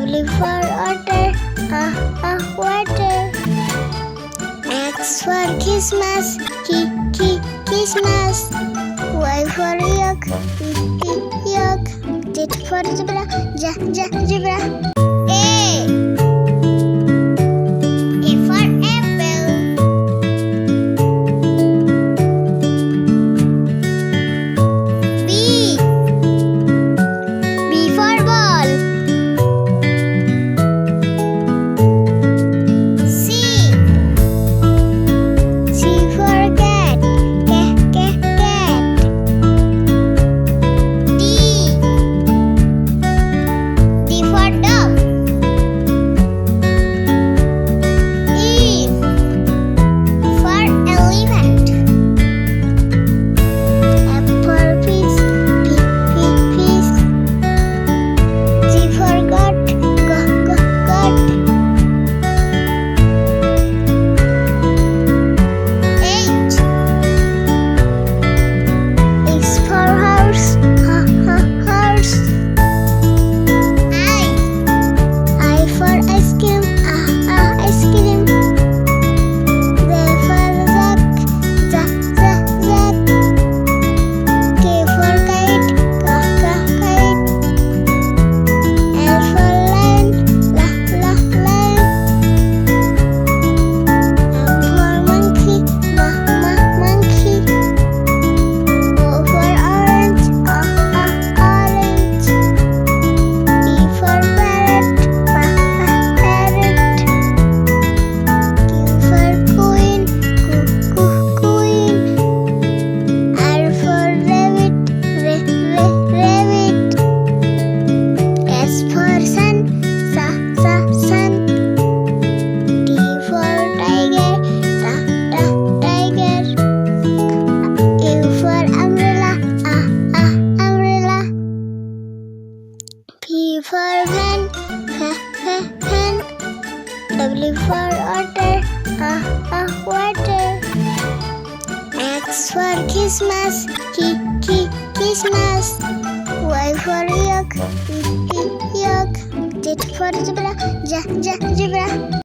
W for water, water. X for Christmas, Christmas. Y for yolk, yolk. Z for zebra, zebra. A for apple. B for ball. C for cat, cat. D for dog. E for elephant. F for fish, fish. G for goat, goat. H is for horse, horse. I for ice cream, ice cream. Z for zak. K for kite, kite. L for lion, lion. M for monkey, monkey. O for orange, orange. P for parrot, parrot. Q for queen, queen. R for rabbit, rabbit. S for sun, sun. T for tiger, tiger. U for umbrella, umbrella. P for pen, pen. W for water, water. X for Christmas, Christmas. Y for yolk, yolk. Z for zebra, zebra.